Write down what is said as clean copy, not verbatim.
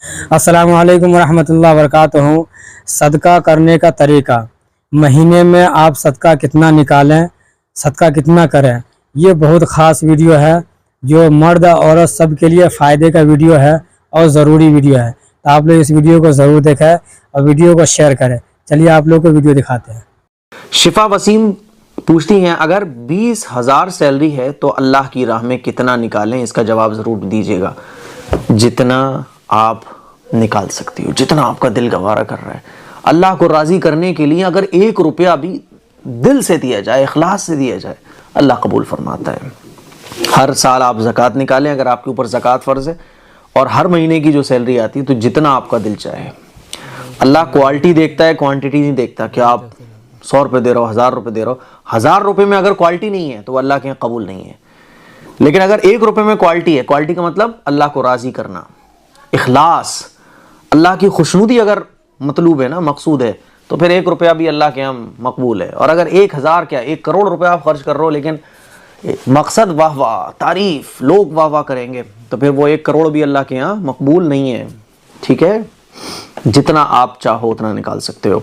السلام علیکم ورحمۃ اللہ وبرکاتہ۔ صدقہ کرنے کا طریقہ، مہینے میں آپ صدقہ کتنا نکالیں، صدقہ کتنا کریں، یہ بہت خاص ویڈیو ہے جو مرد عورت سب کے لیے فائدے کا ویڈیو ہے اور ضروری ویڈیو ہے، تو آپ لوگ اس ویڈیو کو ضرور دیکھیں اور ویڈیو کو شیئر کریں۔ چلیے آپ لوگ کو ویڈیو دکھاتے ہیں۔ شفا وسیم پوچھتی ہیں اگر 20,000 سیلری ہے تو اللہ کی راہ میں کتنا نکالیں، اس کا جواب ضرور دیجیے گا۔ جتنا آپ نکال سکتی ہو، جتنا آپ کا دل گوارا کر رہا ہے، اللہ کو راضی کرنے کے لیے اگر 1 روپیہ بھی دل سے دیا جائے، اخلاص سے دیا جائے، اللہ قبول فرماتا ہے۔ ہر سال آپ زکوٰۃ نکالیں اگر آپ کے اوپر زکوٰۃ فرض ہے، اور ہر مہینے کی جو سیلری آتی ہے تو جتنا آپ کا دل چاہے۔ اللہ کوالٹی دیکھتا ہے، کوانٹٹی نہیں دیکھتا کہ آپ 100 روپے دے رہا ہو، 1000 روپے دے رہا ہو۔ 1000 روپے میں اگر کوالٹی نہیں ہے تو وہ اللہ کے یہاں قبول نہیں ہے، لیکن اگر 1 روپے میں کوالٹی ہے، کوالٹی کا مطلب اللہ کو راضی کرنا، اخلاص، اللہ کی خوشنودی اگر مطلوب ہے نا، مقصود ہے، تو پھر 1 روپیہ بھی اللہ کے یہاں مقبول ہے۔ اور اگر 1000 کیا 1 کروڑ روپے آپ خرچ کر رہے ہو لیکن مقصد واہ واہ، تعریف، لوگ واہ واہ کریں گے، تو پھر وہ 1 کروڑ بھی اللہ کے یہاں مقبول نہیں ہے۔ ٹھیک ہے، جتنا آپ چاہو اتنا نکال سکتے ہو۔